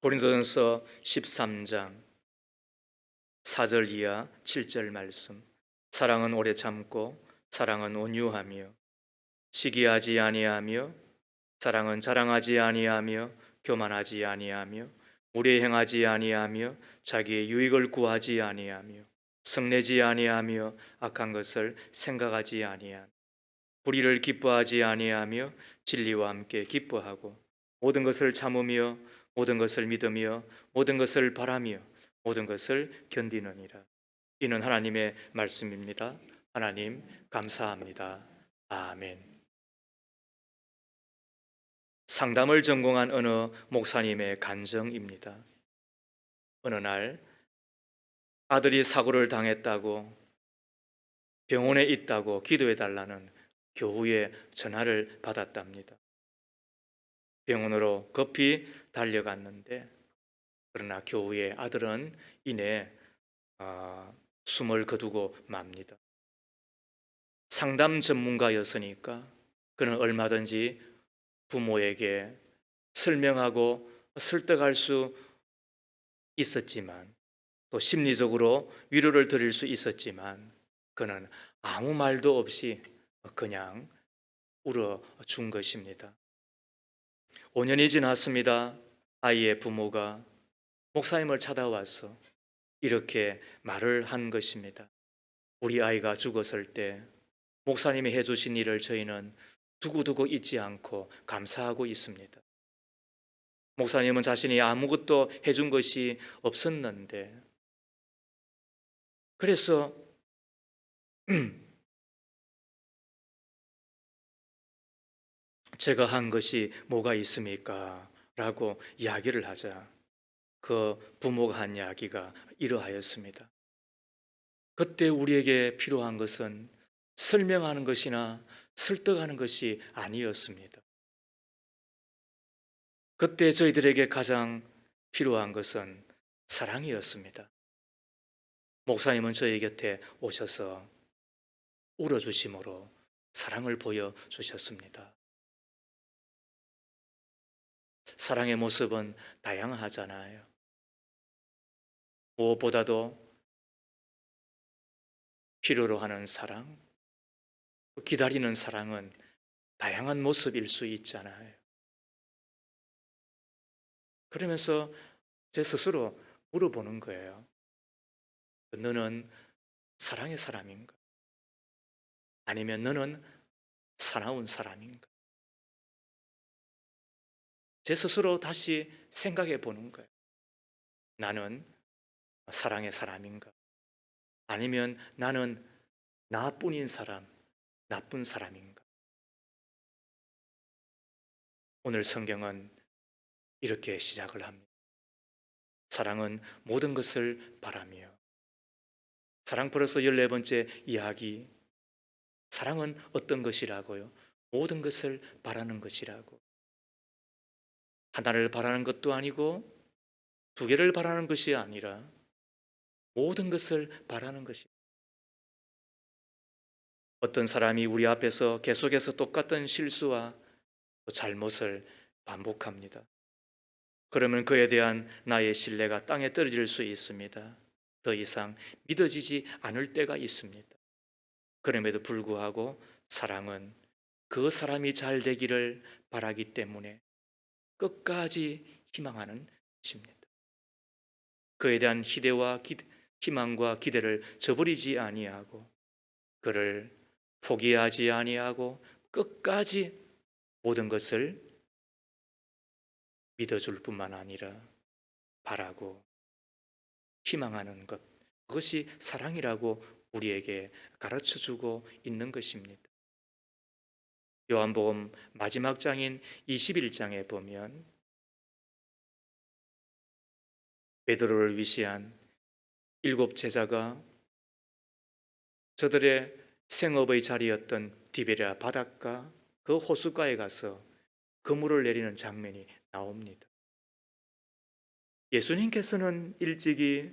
고린도전서 13장 4절 이하 7절 말씀. 사랑은 오래 참고 사랑은 온유하며 시기하지 아니하며 사랑은 자랑하지 아니하며 교만하지 아니하며 무례 행하지 아니하며 자기의 유익을 구하지 아니하며 성내지 아니하며 악한 것을 생각하지 아니하며 불의를 기뻐하지 아니하며 진리와 함께 기뻐하고 모든 것을 참으며 모든 것을 믿으며 모든 것을 바라며 모든 것을 견디느니라. 이는 하나님의 말씀입니다. 하나님 감사합니다. 아멘. 상담을 전공한 어느 목사님의 간증입니다. 어느 날 아들이 사고를 당했다고 병원에 있다고 기도해 달라는 교우의 전화를 받았답니다. 병원으로 급히 달려갔는데 그러나 교우의 아들은 이내 숨을 거두고 맙니다. 상담 전문가였으니까 그는 얼마든지 부모에게 설명하고 설득할 수 있었지만 또 심리적으로 위로를 드릴 수 있었지만 그는 아무 말도 없이 그냥 울어준 것입니다. 5년이 지났습니다. 아이의 부모가 목사님을 찾아와서 이렇게 말을 한 것입니다. 우리 아이가 죽었을 때 목사님이 해주신 일을 저희는 두고두고 잊지 않고 감사하고 있습니다. 목사님은 자신이 아무것도 해준 것이 없었는데 그래서 제가 한 것이 뭐가 있습니까? 라고 이야기를 하자 그 부모가 한 이야기가 이러하였습니다. 그때 우리에게 필요한 것은 설명하는 것이나 설득하는 것이 아니었습니다. 그때 저희들에게 가장 필요한 것은 사랑이었습니다. 목사님은 저희 곁에 오셔서 울어주심으로 사랑을 보여주셨습니다. 사랑의 모습은 다양하잖아요. 무엇보다도 필요로 하는 사랑, 기다리는 사랑은 다양한 모습일 수 있잖아요. 그러면서 제 스스로 물어보는 거예요. 너는 사랑의 사람인가? 아니면 너는 사나운 사람인가? 제 스스로 다시 생각해 보는 거예요. 나는 사랑의 사람인가? 아니면 나는 나뿐인 사람, 나쁜 사람인가? 오늘 성경은 이렇게 시작을 합니다. 사랑은 모든 것을 바라며. 사랑 플러스 14번째 이야기. 사랑은 어떤 것이라고요? 모든 것을 바라는 것이라고. 하나를 바라는 것도 아니고 두 개를 바라는 것이 아니라 모든 것을 바라는 것입니다. 어떤 사람이 우리 앞에서 계속해서 똑같은 실수와 잘못을 반복합니다. 그러면 그에 대한 나의 신뢰가 땅에 떨어질 수 있습니다. 더 이상 믿어지지 않을 때가 있습니다. 그럼에도 불구하고 사랑은 그 사람이 잘 되기를 바라기 때문에 끝까지 희망하는 것입니다. 그에 대한 희망과 기대를 저버리지 아니하고 그를 포기하지 아니하고 끝까지 모든 것을 믿어줄 뿐만 아니라 바라고 희망하는 것, 그것이 사랑이라고 우리에게 가르쳐주고 있는 것입니다. 요한복음 마지막 장인 21장에 보면 베드로를 위시한 7 제자가 저들의 생업의 자리였던 디베랴 바닷가 그 호숫가에 가서 그물을 내리는 장면이 나옵니다. 예수님께서는 일찍이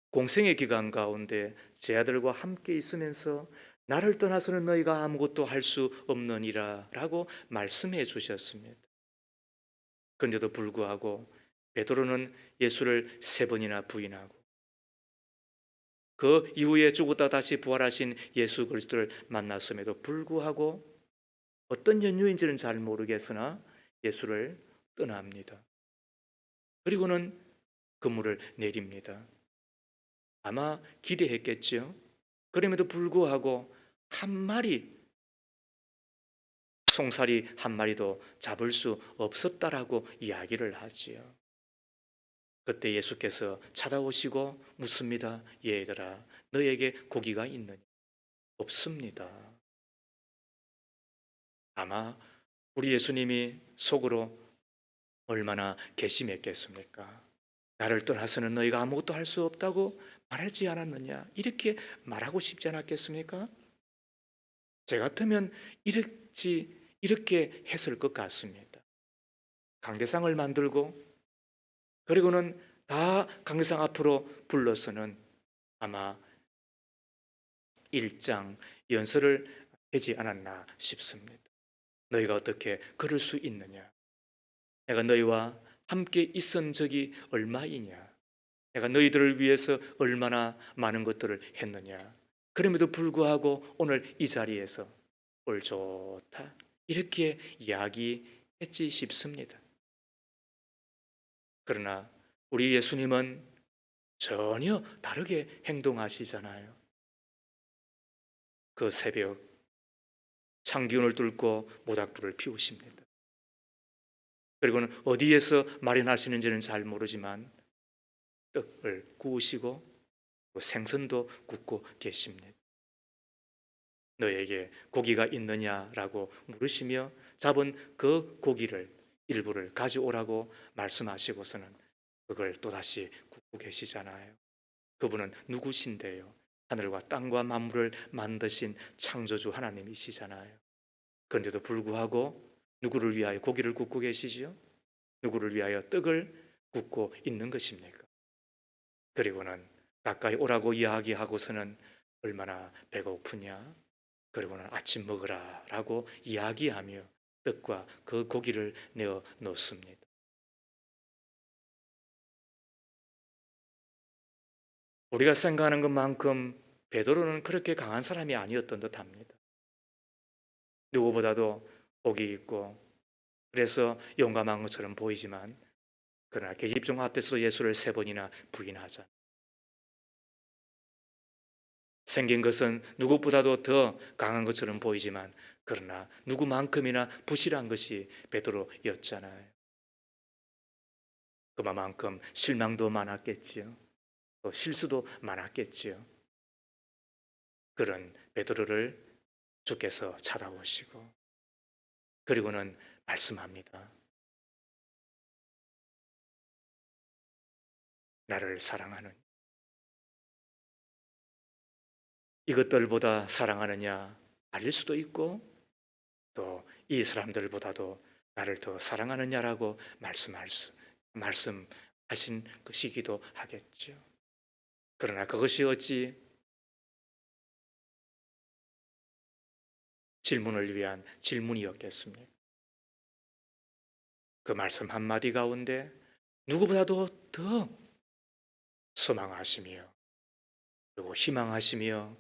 공생의 기간 가운데 제 아들과 함께 있으면서 나를 떠나서는 너희가 아무것도 할 수 없느니라 라고 말씀해 주셨습니다. 그런데도 불구하고 베드로는 예수를 3번이나 부인하고 그 이후에 죽었다 다시 부활하신 예수 그리스도를 만났음에도 불구하고 어떤 연유인지는 잘 모르겠으나 예수를 떠납니다. 그리고는 그물을 내립니다. 아마 기대했겠죠. 그럼에도 불구하고 한 마리, 송사리 한 마리도 잡을 수 없었다라고 이야기를 하지요. 그때 예수께서 찾아오시고 묻습니다. 얘들아, 너에게 고기가 있느냐? 없습니다. 아마 우리 예수님이 속으로 얼마나 괘씸했겠습니까? 나를 떠나서는 너희가 아무것도 할 수 없다고 말하지 않았느냐? 이렇게 말하고 싶지 않았겠습니까? 제 같으면 이렇게 했을 것 같습니다. 강대상을 만들고 그리고는 다 강대상 앞으로 불러서는 아마 일장 연설을 하지 않았나 싶습니다. 너희가 어떻게 그럴 수 있느냐? 내가 너희와 함께 있은 적이 얼마이냐? 내가 너희들을 위해서 얼마나 많은 것들을 했느냐? 그럼에도 불구하고 오늘 이 자리에서 올 좋다 이렇게 이야기했지 싶습니다. 그러나 우리 예수님은 전혀 다르게 행동하시잖아요. 그 새벽 창기운을 뚫고 모닥불을 피우십니다. 그리고는 어디에서 마련하시는지는 잘 모르지만 떡을 구우시고 생선도 굽고 계십니다. 너에게 고기가 있느냐라고 물으시며 잡은 그 고기를 일부를 가져오라고 말씀하시고서는 그걸 또다시 굽고 계시잖아요. 그분은 누구신데요? 하늘과 땅과 만물을 만드신 창조주 하나님이시잖아요. 그런데도 불구하고 누구를 위하여 고기를 굽고 계시지요? 누구를 위하여 떡을 굽고 있는 것입니까? 그리고는 가까이 오라고 이야기하고서는 얼마나 배고프냐? 그리고는 아침 먹으라 라고 이야기하며 떡과 그 고기를 내어 놓습니다. 우리가 생각하는 것만큼 베드로는 그렇게 강한 사람이 아니었던 듯합니다. 누구보다도 복이 있고 그래서 용감한 것처럼 보이지만 그러나 계집종 앞에서 예수를 3번이나 부인하자. 생긴 것은 누구보다도 더 강한 것처럼 보이지만 그러나 누구만큼이나 부실한 것이 베드로였잖아요. 그만큼 실망도 많았겠지요. 또 실수도 많았겠지요. 그런 베드로를 주께서 찾아오시고 그리고는 말씀합니다. 나를 사랑하는 이것들보다 사랑하느냐 아닐 수도 있고 또 이 사람들보다도 나를 더 사랑하느냐라고 말씀하신 것이기도 하겠죠. 그러나 그것이 어찌 질문을 위한 질문이었겠습니까? 그 말씀 한마디 가운데 누구보다도 더 소망하시며 그리고 희망하시며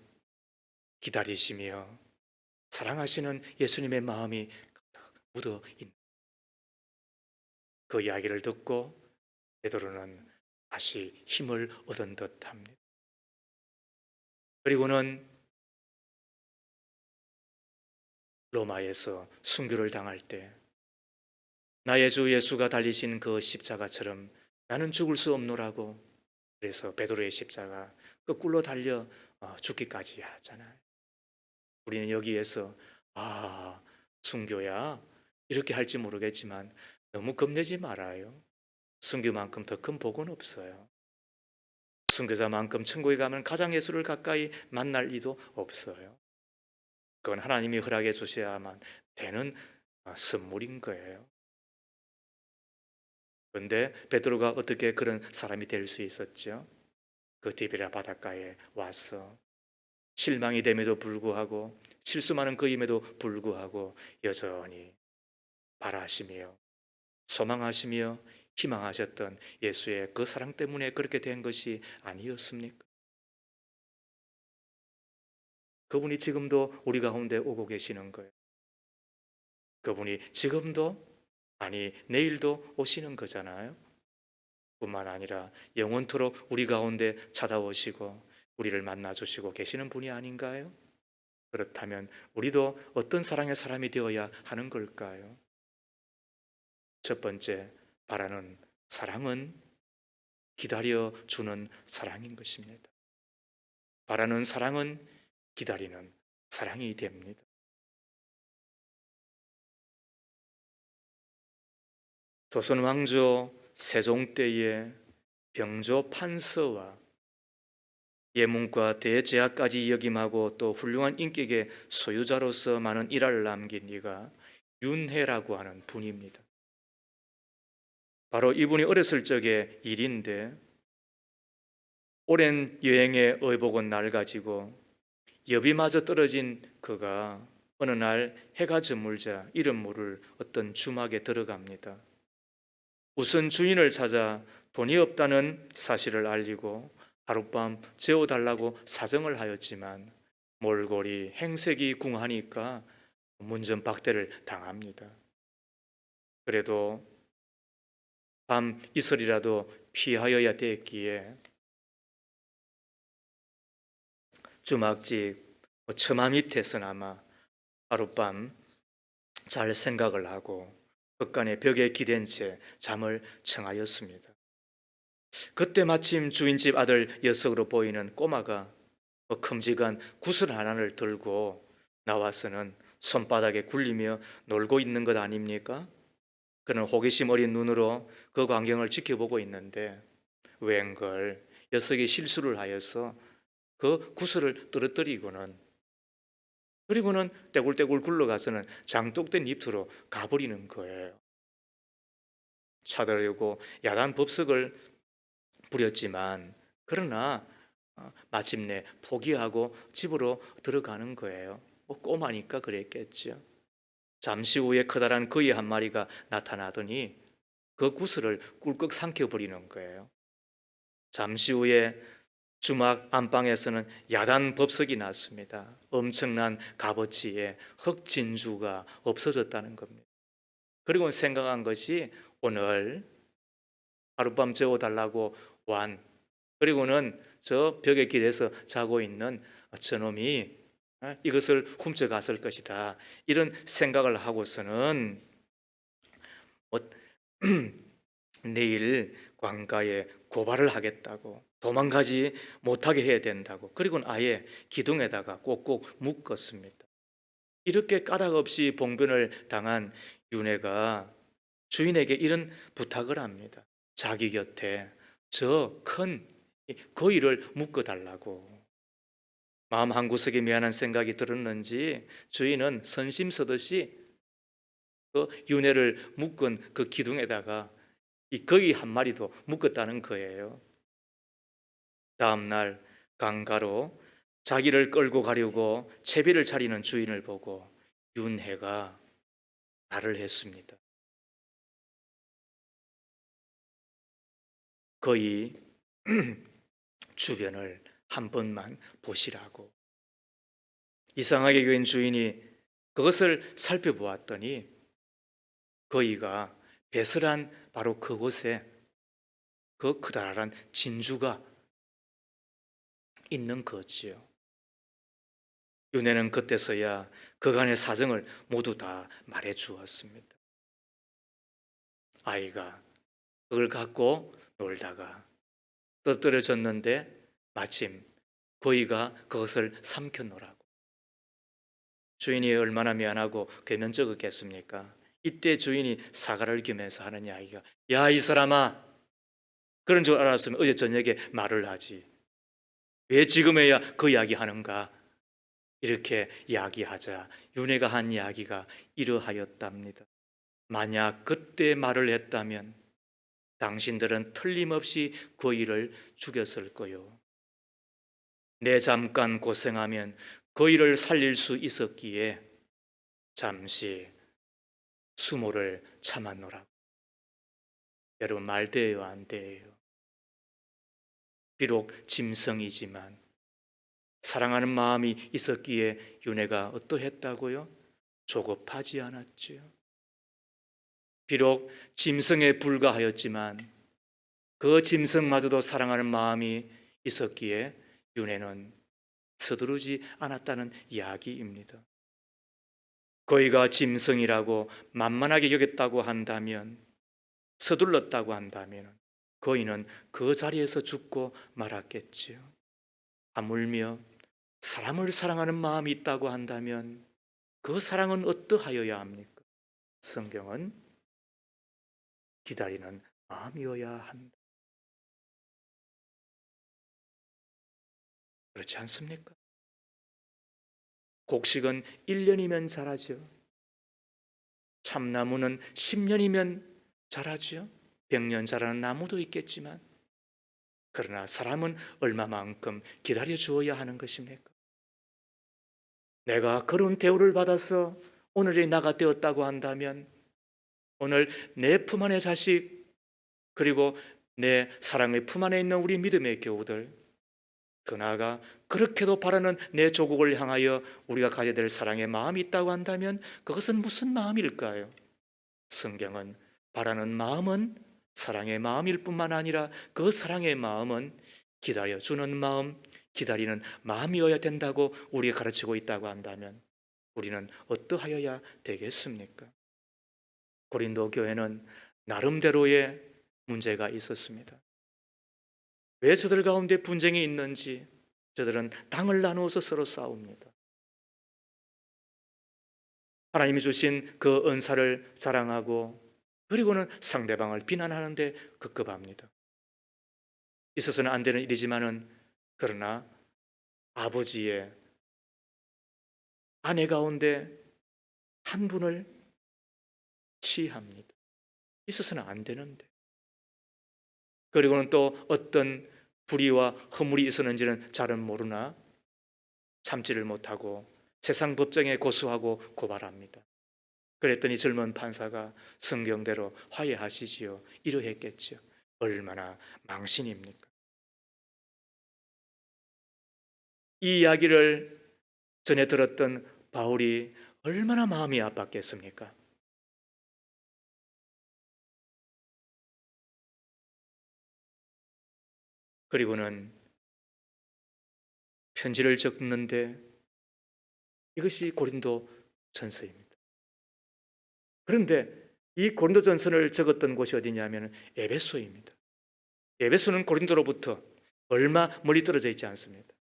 기다리시며 사랑하시는 예수님의 마음이 묻어 있는 그 이야기를 듣고 베드로는 다시 힘을 얻은 듯합니다. 그리고는 로마에서 순교를 당할 때 나의 주 예수가 달리신 그 십자가처럼 나는 죽을 수 없노라고 그래서 베드로의 십자가 거꾸로 달려 죽기까지 하잖아요. 우리는 여기에서 순교야 이렇게 할지 모르겠지만 너무 겁내지 말아요. 순교만큼 더 큰 복은 없어요. 순교자만큼 천국에 가면 가장 예수를 가까이 만날 리도 없어요. 그건 하나님이 허락해 주셔야만 되는 선물인 거예요. 그런데 베드로가 어떻게 그런 사람이 될 수 있었죠? 그 디베랴 바닷가에 와서 실망이 됨에도 불구하고 실수 많은 그임에도 불구하고 여전히 바라시며 소망하시며 희망하셨던 예수의 그 사랑 때문에 그렇게 된 것이 아니었습니까? 그분이 지금도 우리 가운데 오고 계시는 거예요. 그분이 지금도, 아니 내일도 오시는 거잖아요. 뿐만 아니라 영원토록 우리 가운데 찾아오시고 우리를 만나주시고 계시는 분이 아닌가요? 그렇다면 우리도 어떤 사랑의 사람이 되어야 하는 걸까요? 첫 번째, 바라는 사랑은 기다려주는 사랑인 것입니다. 바라는 사랑은 기다리는 사랑이 됩니다. 조선 왕조 세종 때에 병조 판서와 예문과 대제학까지 역임하고 또 훌륭한 인격의 소유자로서 많은 일화를 남긴 이가 윤회라고 하는 분입니다. 바로 이분이 어렸을 적의 일인데, 오랜 여행의 의복은 낡아지고 여비마저 떨어진 그가 어느 날 해가 저물자 이름 모를 어떤 주막에 들어갑니다. 우선 주인을 찾아 돈이 없다는 사실을 알리고 하룻밤 재워달라고 사정을 하였지만 몰골이 행색이 궁하니까 문전박대를 당합니다. 그래도 밤 이슬이라도 피하여야 됐기에 주막집 처마 밑에서나마 하룻밤 잘 생각을 하고 벽간에 벽에 기댄 채 잠을 청하였습니다. 그때 마침 주인집 아들 녀석으로 보이는 꼬마가 큼직한 구슬 하나를 들고 나와서는 손바닥에 굴리며 놀고 있는 것 아닙니까? 그는 호기심 어린 눈으로 그 광경을 지켜보고 있는데 웬걸 녀석이 실수를 하여서 그 구슬을 떨어뜨리고는, 그리고는 떼굴떼굴 굴러가서는 장독된 입으로 가버리는 거예요. 찾으려고 야단 법석을 부렸지만 그러나 마침내 포기하고 집으로 들어가는 거예요. 꼬마니까 그랬겠죠. 잠시 후에 커다란 거위 한 마리가 나타나더니 그 구슬을 꿀꺽 삼켜버리는 거예요. 잠시 후에 주막 안방에서는 야단 법석이 났습니다. 엄청난 값어치의 흑진주가 없어졌다는 겁니다. 그리고 생각한 것이 오늘 하룻밤 재워달라고 완, 그리고는 저 벽의 길에서 자고 있는 저놈이 이것을 훔쳐갔을 것이다, 이런 생각을 하고서는 내일 관가에 고발을 하겠다고, 도망가지 못하게 해야 된다고, 그리고는 아예 기둥에다가 꼭꼭 묶었습니다. 이렇게 까닭 없이 봉변을 당한 윤회가 주인에게 이런 부탁을 합니다. 자기 곁에 저 큰 거위를 묶어달라고. 마음 한구석에 미안한 생각이 들었는지 주인은 선심 서듯이 그 윤회를 묶은 그 기둥에다가 이 거위 한 마리도 묶었다는 거예요. 다음 날 강가로 자기를 끌고 가려고 채비를 차리는 주인을 보고 윤회가 말을 했습니다. 거의 주변을 한 번만 보시라고. 이상하게 여긴 주인이 그것을 살펴보았더니 거위가 배설한 바로 그곳에 그 커다란 진주가 있는 거지요. 윤회는 그때서야 그간의 사정을 모두 다 말해 주었습니다. 아이가 그걸 갖고 놀다가 떠떨어졌는데 마침 거위가 그것을 삼켜놓으라고. 주인이 얼마나 미안하고 개면적었겠습니까? 이때 주인이 사과를 겸해서 하는 이야기가, 야 이 사람아, 그런 줄 알았으면 어제 저녁에 말을 하지, 왜 지금에야 그 이야기 하는가? 이렇게 이야기하자 윤회가 한 이야기가 이러하였답니다. 만약 그때 말을 했다면 당신들은 틀림없이 거위를 죽였을 거요. 내 잠깐 고생하면 거위를 살릴 수 있었기에 잠시 수모를 참았노라. 여러분 말 돼요, 안 돼요? 비록 짐승이지만 사랑하는 마음이 있었기에 윤회가 어떠했다고요? 조급하지 않았지요. 비록 짐승에 불과하였지만 그 짐승마저도 사랑하는 마음이 있었기에 윤회는 서두르지 않았다는 이야기입니다. 거의가 짐승이라고 만만하게 여겼다고 한다면, 서둘렀다고 한다면 거의는 그 자리에서 죽고 말았겠지요. 하물며 사람을 사랑하는 마음이 있다고 한다면 그 사랑은 어떠하여야 합니까? 성경은 기다리는 마음이어야 한다. 그렇지 않습니까? 곡식은 1년이면 자라죠. 참나무는 10년이면 자라죠. 100년 자라는 나무도 있겠지만, 그러나 사람은 얼마만큼 기다려 주어야 하는 것입니까? 내가 그런 대우를 받아서 오늘이 나가 되었다고 한다면, 오늘 내 품 안의 자식, 그리고 내 사랑의 품 안에 있는 우리 믿음의 교우들, 그 나아가 그렇게도 바라는 내 조국을 향하여 우리가 가져야 될 사랑의 마음이 있다고 한다면 그것은 무슨 마음일까요? 성경은 바라는 마음은 사랑의 마음일 뿐만 아니라 그 사랑의 마음은 기다려주는 마음, 기다리는 마음이어야 된다고 우리가 가르치고 있다고 한다면 우리는 어떠하여야 되겠습니까? 고린도 교회는 나름대로의 문제가 있었습니다. 왜 저들 가운데 분쟁이 있는지 저들은 당을 나누어서 서로 싸웁니다. 하나님이 주신 그 은사를 자랑하고 그리고는 상대방을 비난하는데 급급합니다. 있어서는 안 되는 일이지만은 그러나 아버지의 아내 가운데 한 분을 취합니다. 있어서는 안 되는데. 그리고는 또 어떤 불의와 허물이 있었는지는 잘은 모르나 참지를 못하고 세상 법정에 고소하고 고발합니다. 그랬더니 젊은 판사가 성경대로 화해하시지요. 이러했겠죠. 얼마나 망신입니까? 이 이야기를 전에 들었던 바울이 얼마나 마음이 아팠겠습니까? 그리고는 편지를 적는데 이것이 고린도 전서입니다. 그런데 이 고린도 전서를 적었던 곳이 어디냐면 에베소입니다. 에베소는 고린도로부터 얼마 멀리 떨어져 있지 않습니다.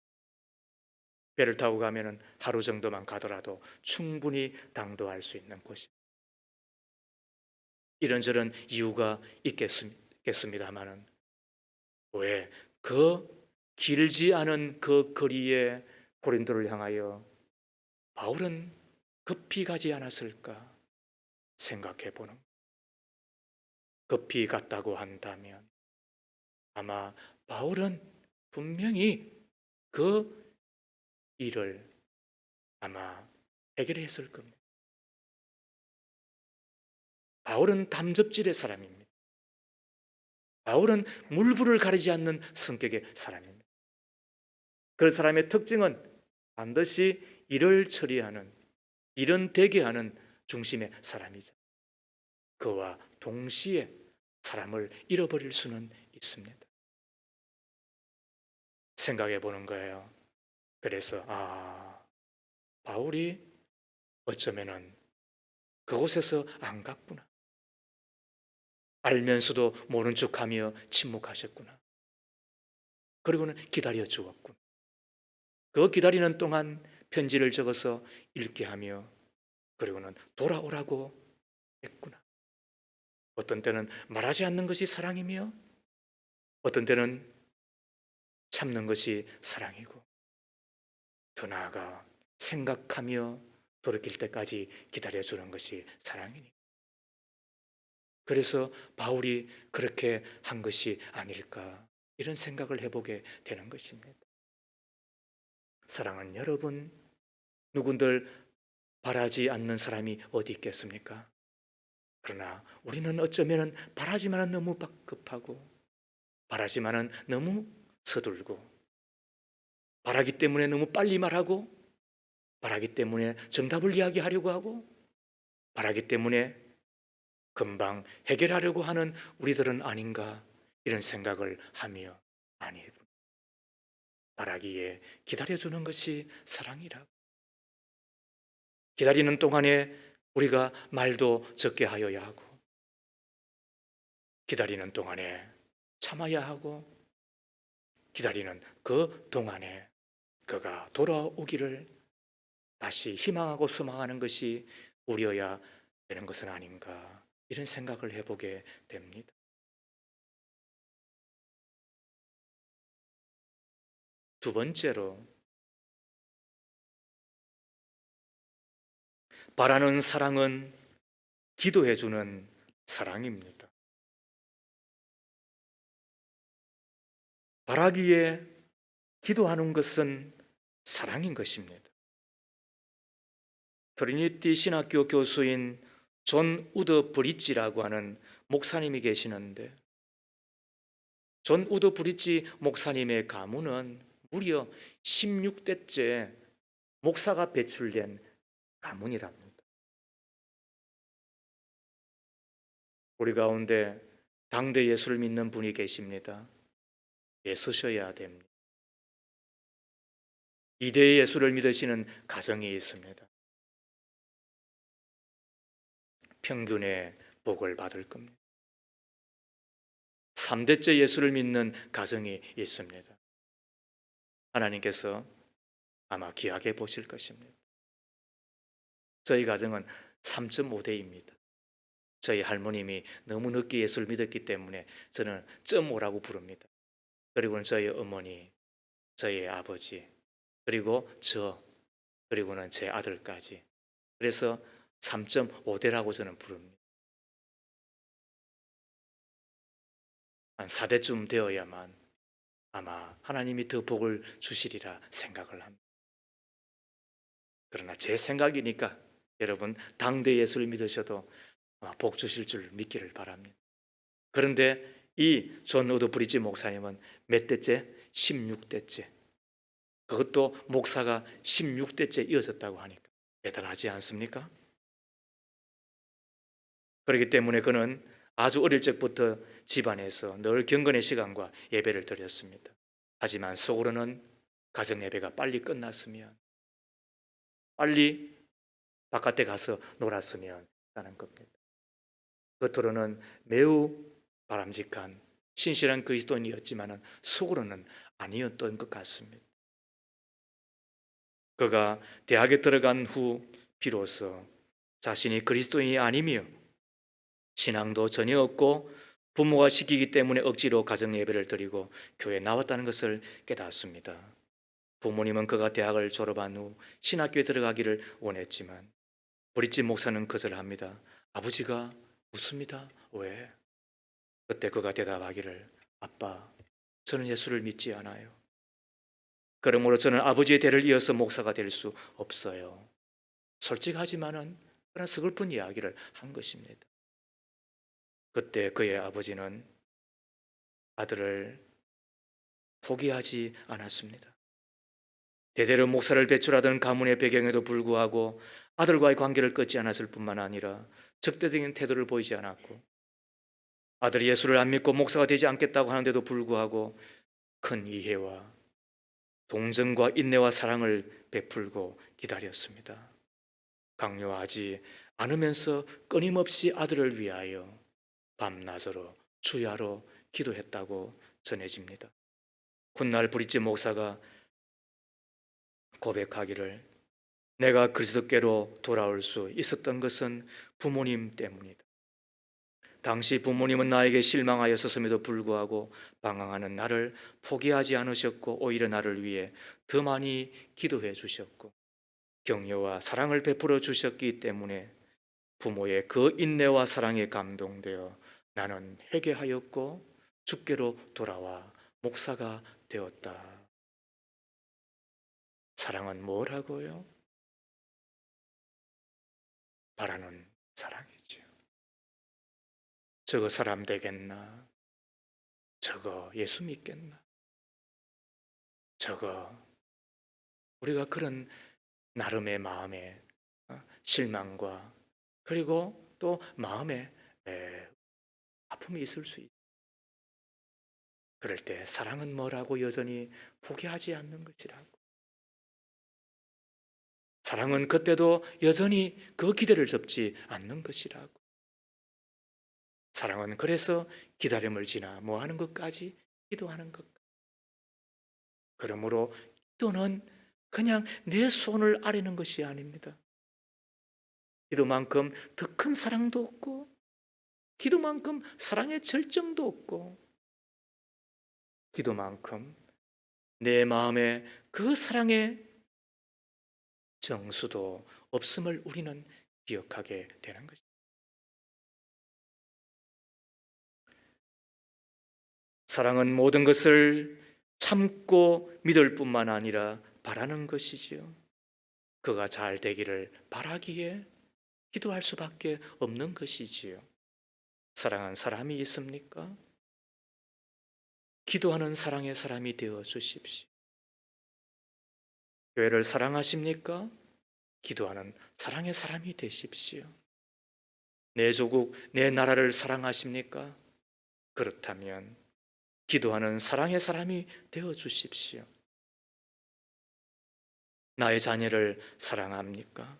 배를 타고 가면 하루 정도만 가더라도 충분히 당도할 수 있는 곳이. 이런저런 이유가 있겠습니다만은 왜 그 길지 않은 그 거리에 고린도를 향하여 바울은 급히 가지 않았을까 생각해 보는. 급히 갔다고 한다면 아마 바울은 분명히 그 일을 아마 해결했을 겁니다. 바울은 담접질의 사람입니다. 바울은 물불을 가리지 않는 성격의 사람입니다. 그 사람의 특징은 반드시 일을 처리하는, 일은 되게 하는 중심의 사람이죠. 그와 동시에 사람을 잃어버릴 수는 있습니다. 생각해 보는 거예요. 그래서 바울이 어쩌면은 그곳에서 안 갔구나. 알면서도 모른 척하며 침묵하셨구나. 그리고는 기다려 주었구나. 그 기다리는 동안 편지를 적어서 읽게 하며 그리고는 돌아오라고 했구나. 어떤 때는 말하지 않는 것이 사랑이며 어떤 때는 참는 것이 사랑이고 더 나아가 생각하며 돌이킬 때까지 기다려주는 것이 사랑이니. 그래서 바울이 그렇게 한 것이 아닐까 이런 생각을 해보게 되는 것입니다. 사랑은 여러분, 누군들 바라지 않는 사람이 어디 있겠습니까? 그러나 우리는 어쩌면 바라지만은 너무 급하고, 바라지만은 너무 서둘고, 바라기 때문에 너무 빨리 말하고, 바라기 때문에 정답을 이야기하려고 하고, 바라기 때문에 금방 해결하려고 하는 우리들은 아닌가, 이런 생각을 하며, 아니, 바라기에 기다려주는 것이 사랑이라. 기다리는 동안에 우리가 말도 적게 하여야 하고, 기다리는 동안에 참아야 하고, 기다리는 그 동안에 그가 돌아오기를 다시 희망하고 소망하는 것이 우리여야 되는 것은 아닌가, 이런 생각을 해보게 됩니다. 두 번째로, 바라는 사랑은 기도해주는 사랑입니다. 바라기에 기도하는 것은 사랑인 것입니다. 트리니티 신학교 교수인 존 우더 브릿지라고 하는 목사님이 계시는데, 존 우더 브릿지 목사님의 가문은 무려 16대째 목사가 배출된 가문이랍니다. 우리 가운데 당대 예수를 믿는 분이 계십니다. 애쓰셔야 됩니다. 이대 예수를 믿으시는 가정이 있습니다. 평균의 복을 받을 겁니다. 3대째 예수를 믿는 가정이 있습니다. 하나님께서 아마 귀하게 보실 것입니다. 저희 가정은 3.5대입니다. 저희 할머님이 너무 늦게 예수를 믿었기 때문에 저는 0.5라고 부릅니다. 그리고는 저희 어머니, 저희 아버지, 그리고 저, 그리고는 제 아들까지. 그래서 3.5대라고 저는 부릅니다. 한 4대쯤 되어야만 아마 하나님이 더 복을 주시리라 생각을 합니다. 그러나 제 생각이니까 여러분 당대 예수를 믿으셔도 아마 복 주실 줄 믿기를 바랍니다. 그런데 이 존 우드 브리지 목사님은 몇 대째? 16대째. 그것도 목사가 16대째 이어졌다고 하니까 대단하지 않습니까? 그렇기 때문에 그는 아주 어릴 적부터 집안에서 늘 경건의 시간과 예배를 드렸습니다. 하지만 속으로는 가정 예배가 빨리 끝났으면, 빨리 바깥에 가서 놀았으면 하는 겁니다. 겉으로는 매우 바람직한 신실한 그리스도인이었지만 속으로는 아니었던 것 같습니다. 그가 대학에 들어간 후 비로소 자신이 그리스도인이 아니며 신앙도 전혀 없고 부모가 시키기 때문에 억지로 가정 예배를 드리고 교회에 나왔다는 것을 깨닫습니다. 부모님은 그가 대학을 졸업한 후 신학교에 들어가기를 원했지만 브릿지 목사는 거절합니다. 아버지가 묻습니다. 왜? 그때 그가 대답하기를, 아빠, 저는 예수를 믿지 않아요. 그러므로 저는 아버지의 대를 이어서 목사가 될 수 없어요. 솔직하지만은 그런 서글픈 이야기를 한 것입니다. 그때 그의 아버지는 아들을 포기하지 않았습니다. 대대로 목사를 배출하던 가문의 배경에도 불구하고 아들과의 관계를 끊지 않았을 뿐만 아니라 적대적인 태도를 보이지 않았고, 아들이 예수를 안 믿고 목사가 되지 않겠다고 하는데도 불구하고 큰 이해와 동정과 인내와 사랑을 베풀고 기다렸습니다. 강요하지 않으면서 끊임없이 아들을 위하여 밤낮으로 주야로 기도했다고 전해집니다. 훗날 브릿지 목사가 고백하기를, 내가 그리스도께로 돌아올 수 있었던 것은 부모님 때문이다. 당시 부모님은 나에게 실망하였었음에도 불구하고 방황하는 나를 포기하지 않으셨고 오히려 나를 위해 더 많이 기도해 주셨고 격려와 사랑을 베풀어 주셨기 때문에 부모의 그 인내와 사랑에 감동되어 나는 회개하였고 주께로 돌아와 목사가 되었다. 사랑은 뭐라고요? 바라는 사랑이죠. 저거 사람 되겠나? 저거 예수 믿겠나? 저거 우리가 그런 나름의 마음에 실망과 그리고 또 마음에 아픔이 있을 수 있다. 그럴 때 사랑은 뭐라고 여전히 포기하지 않는 것이라고. 사랑은 그때도 여전히 그 기대를 접지 않는 것이라고. 사랑은 그래서 기다림을 지나 뭐 하는 것까지 기도하는 것. 그러므로 기도는 그냥 내 손을 아뢰는 것이 아닙니다. 기도만큼 더 큰 사랑도 없고 기도만큼 사랑의 절정도 없고 기도만큼 내 마음에 그 사랑의 정수도 없음을 우리는 기억하게 되는 것입니다. 사랑은 모든 것을 참고 믿을 뿐만 아니라 바라는 것이지요. 그가 잘 되기를 바라기에 기도할 수밖에 없는 것이지요. 사랑한 사람이 있습니까? 기도하는 사랑의 사람이 되어 주십시오. 교회를 사랑하십니까? 기도하는 사랑의 사람이 되십시오. 내 조국, 내 나라를 사랑하십니까? 그렇다면 기도하는 사랑의 사람이 되어 주십시오. 나의 자녀를 사랑합니까?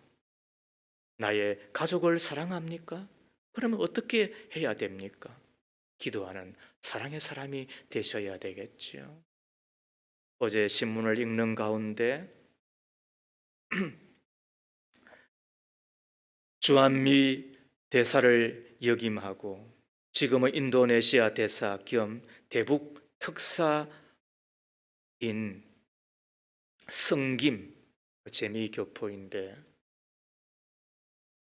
나의 가족을 사랑합니까? 그러면 어떻게 해야 됩니까? 기도하는 사랑의 사람이 되셔야 되겠지요. 어제 신문을 읽는 가운데 주한미 대사를 역임하고 지금은 인도네시아 대사 겸 대북 특사인 성김, 재미교포인데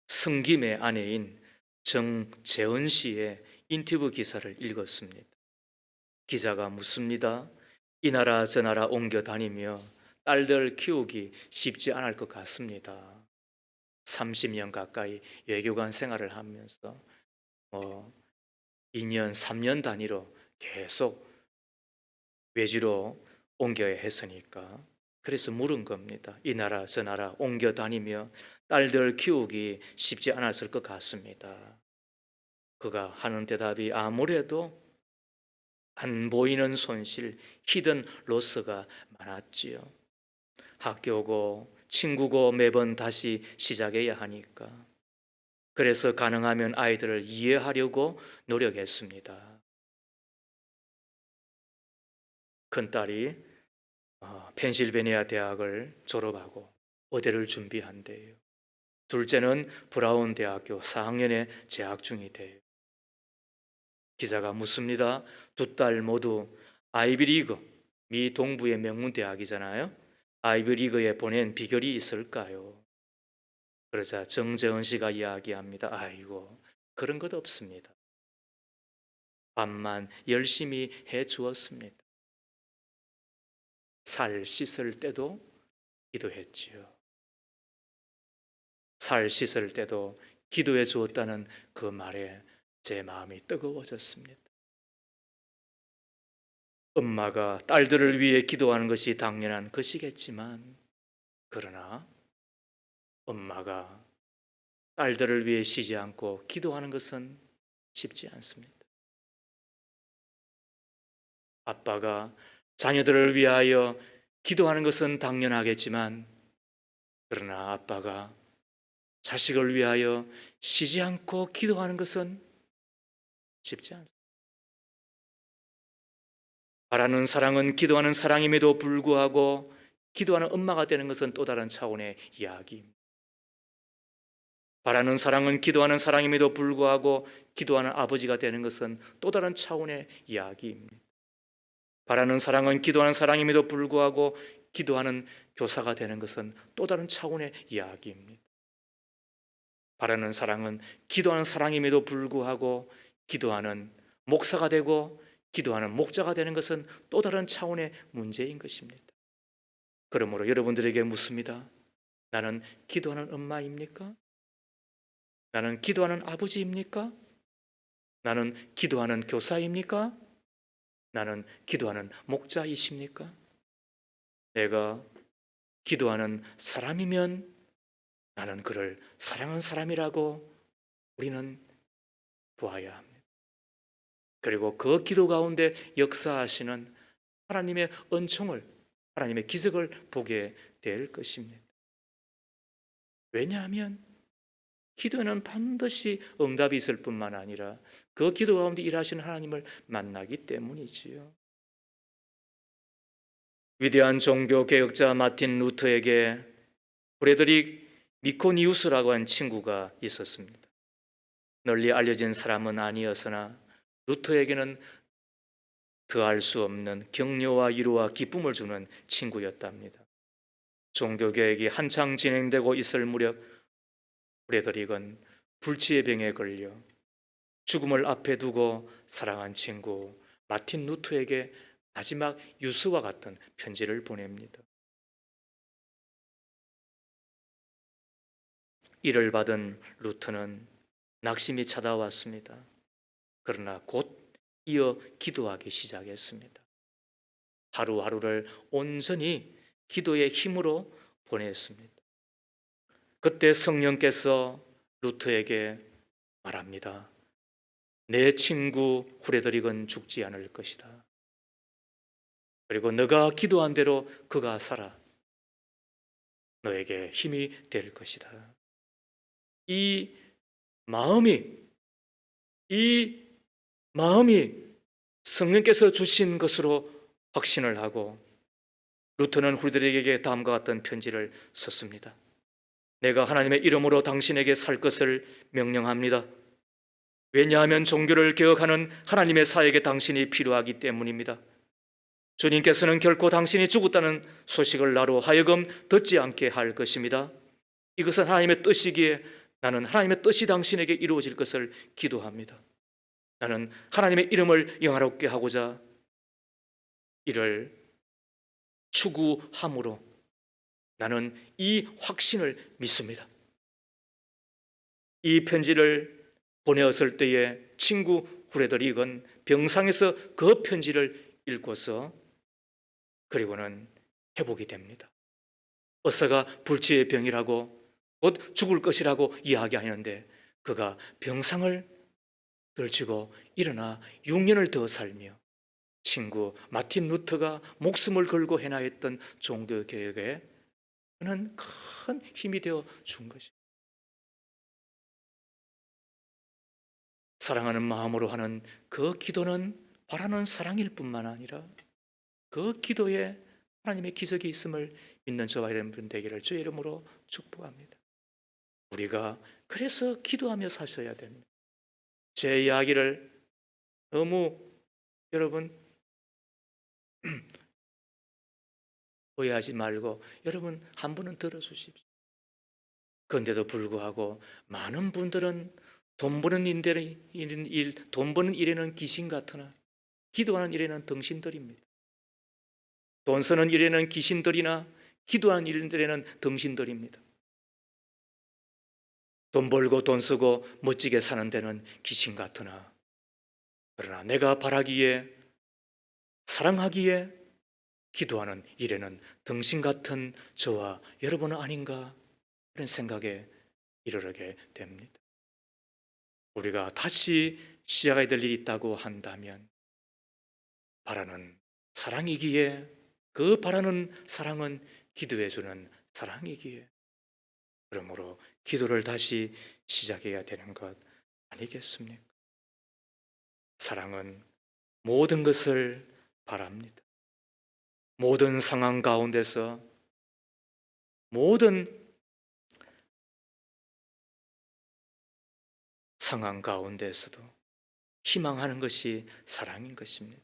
성김의 아내인 정재은 씨의 인터뷰 기사를 읽었습니다. 기자가 묻습니다. 이 나라 저 나라 옮겨 다니며 딸들 키우기 쉽지 않을 것 같습니다. 30년 가까이 외교관 생활을 하면서 2년, 3년 단위로 계속 외지로 옮겨야 했으니까 그래서 물은 겁니다. 이 나라 저 나라 옮겨 다니며 딸들 키우기 쉽지 않았을 것 같습니다. 그가 하는 대답이 아무래도 안 보이는 손실, 히든 로스가 많았지요. 학교고 친구고 매번 다시 시작해야 하니까. 그래서 가능하면 아이들을 이해하려고 노력했습니다. 큰딸이 펜실베니아 대학을 졸업하고 의대를 준비한대요. 둘째는 브라운 대학교 4학년에 재학 중이대요. 기자가 묻습니다. 두 딸 모두 아이비리그, 미 동부의 명문 대학이잖아요. 아이비리그에 보낸 비결이 있을까요? 그러자 정재은 씨가 이야기합니다. 아이고, 그런 것 없습니다. 밥만 열심히 해 주었습니다. 살 씻을 때도 기도했지요. 살 씻을 때도 기도해 주었다는 그 말에 제 마음이 뜨거워졌습니다. 엄마가 딸들을 위해 기도하는 것이 당연한 것이겠지만 그러나 엄마가 딸들을 위해 쉬지 않고 기도하는 것은 쉽지 않습니다. 아빠가 자녀들을 위하여 기도하는 것은 당연하겠지만 그러나 아빠가 자식을 위하여 쉬지 않고 기도하는 것은 쉽지 않습니다. 바라는 사랑은 기도하는 사랑임에도 불구하고 기도하는 엄마가 되는 것은 또 다른 차원의 이야기입니다. 바라는 사랑은 기도하는 사랑임에도 불구하고 기도하는 아버지가 되는 것은 또 다른 차원의 이야기입니다. 바라는 사랑은 기도하는 사랑임에도 불구하고 기도하는 교사가 되는 것은 또 다른 차원의 이야기입니다. 바라는 사랑은 기도하는 사랑임에도 불구하고 기도하는 목사가 되고 기도하는 목자가 되는 것은 또 다른 차원의 문제인 것입니다. 그러므로 여러분들에게 묻습니다. 나는 기도하는 엄마입니까? 나는 기도하는 아버지입니까? 나는 기도하는 교사입니까? 나는 기도하는 목자이십니까? 내가 기도하는 사람이면 나는 그를 사랑하는 사람이라고 우리는 보아야 합니다. 그리고 그 기도 가운데 역사하시는 하나님의 은총을, 하나님의 기적을 보게 될 것입니다. 왜냐하면 기도에는 반드시 응답이 있을 뿐만 아니라 그 기도 가운데 일하시는 하나님을 만나기 때문이지요. 위대한 종교 개혁자 마틴 루터에게 프레드릭 미코니우스라고 한 친구가 있었습니다. 널리 알려진 사람은 아니었으나 루터에게는 더할 수 없는 격려와 위로와 기쁨을 주는 친구였답니다. 종교개혁이 한창 진행되고 있을 무렵 프레드릭은 불치의 병에 걸려 죽음을 앞에 두고 사랑한 친구 마틴 루터에게 마지막 유서와 같은 편지를 보냅니다. 이를 받은 루터는 낙심이 찾아왔습니다. 그러나 곧 이어 기도하기 시작했습니다. 하루하루를 온전히 기도의 힘으로 보냈습니다. 그때 성령께서 루터에게 말합니다. 내 친구 후레드릭은 죽지 않을 것이다. 그리고 너가 기도한 대로 그가 살아 너에게 힘이 될 것이다. 이 마음이 이 마음이 성령께서 주신 것으로 확신을 하고 루터는 후레드릭에게 다음과 같은 편지를 썼습니다. 내가 하나님의 이름으로 당신에게 살 것을 명령합니다. 왜냐하면 종교를 개혁하는 하나님의 사역에 당신이 필요하기 때문입니다. 주님께서는 결코 당신이 죽었다는 소식을 나로 하여금 듣지 않게 할 것입니다. 이것은 하나님의 뜻이기에 나는 하나님의 뜻이 당신에게 이루어질 것을 기도합니다. 나는 하나님의 이름을 영화롭게 하고자 이를 추구함으로 나는 이 확신을 믿습니다. 이 편지를 보내었을 때에 친구 후레드릭은 병상에서 그 편지를 읽고서 그리고는 회복이 됩니다. 의사가 불치의 병이라고 곧 죽을 것이라고 이야기하는데 그가 병상을 들치고 일어나 6년을 더 살며 친구 마틴 루터가 목숨을 걸고 해나했던 종교개혁에 그는 큰 힘이 되어 준 것입니다. 사랑하는 마음으로 하는 그 기도는 바라는 사랑일 뿐만 아니라 그 기도에 하나님의 기적이 있음을 믿는 저와 여러분 되기를 주의 이름으로 축복합니다. 우리가 그래서 기도하며 사셔야 됩니다. 제 이야기를 너무 여러분 오해하지 말고 여러분 한 분은 들어주십시오. 그런데도 불구하고 많은 분들은 돈 버는 돈 버는 일에는 귀신 같으나 기도하는 일에는 등신들입니다. 돈 쓰는 일에는 귀신들이나 기도하는 일들에는 등신들입니다. 돈 벌고 돈 쓰고 멋지게 사는 데는 귀신 같으나 그러나 내가 바라기에 사랑하기에 기도하는 일에는 등신 같은 저와 여러분은 아닌가 그런 생각에 이르게 됩니다. 우리가 다시 시작해야 될 일이 있다고 한다면 바라는 사랑이기에 그 바라는 사랑은 기도해주는 사랑이기에 그러므로 기도를 다시 시작해야 되는 것 아니겠습니까? 사랑은 모든 것을 바랍니다. 모든 상황 가운데서 모든 상황 가운데서도 희망하는 것이 사랑인 것입니다.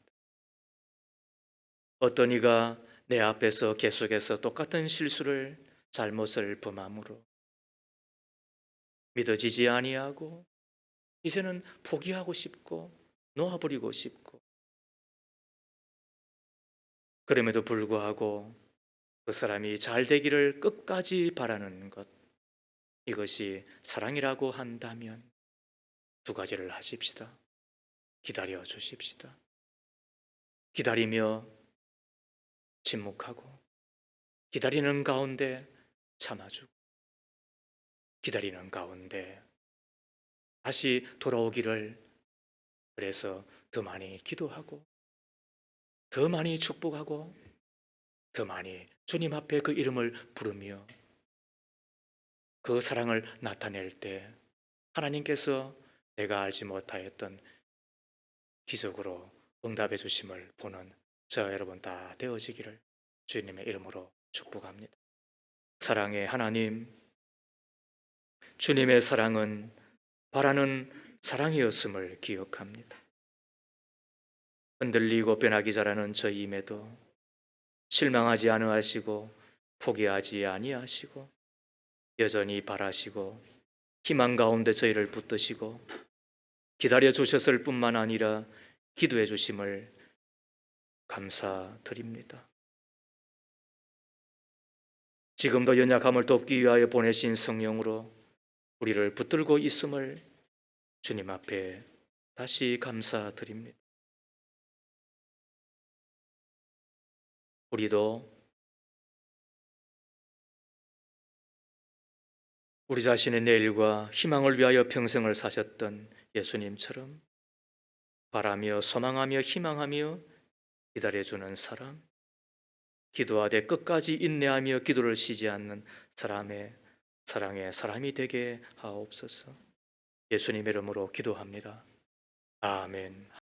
어떤 이가 내 앞에서 계속해서 똑같은 실수를 잘못을 범함으로 믿어지지 아니하고 이제는 포기하고 싶고 놓아버리고 싶고 그럼에도 불구하고 그 사람이 잘 되기를 끝까지 바라는 것 이것이 사랑이라고 한다면 두 가지를 하십시다. 기다려 주십시다. 기다리며 침묵하고 기다리는 가운데 참아주고 기다리는 가운데 다시 돌아오기를, 그래서 더 많이 기도하고 더 많이 축복하고 더 많이 주님 앞에 그 이름을 부르며 그 사랑을 나타낼 때 하나님께서 내가 알지 못하였던 기적으로 응답해 주심을 보는 저 여러분 다 되어지기를 주님의 이름으로 축복합니다. 사랑의 하나님, 주님의 사랑은 바라는 사랑이었음을 기억합니다. 흔들리고 변하기 잘하는 저희임에도 실망하지 아니하시고 포기하지 아니하시고 여전히 바라시고 희망 가운데 저희를 붙드시고 기다려 주셨을 뿐만 아니라 기도해 주심을 감사드립니다. 지금도 연약함을 돕기 위하여 보내신 성령으로 우리를 붙들고 있음을 주님 앞에 다시 감사드립니다. 우리도 우리 자신의 내일과 희망을 위하여 평생을 사셨던 예수님처럼 바라며 소망하며 희망하며 기다려주는 사람, 기도하되 끝까지 인내하며 기도를 쉬지 않는 사람의 사랑의 사람이 되게 하옵소서. 예수님의 이름으로 기도합니다. 아멘.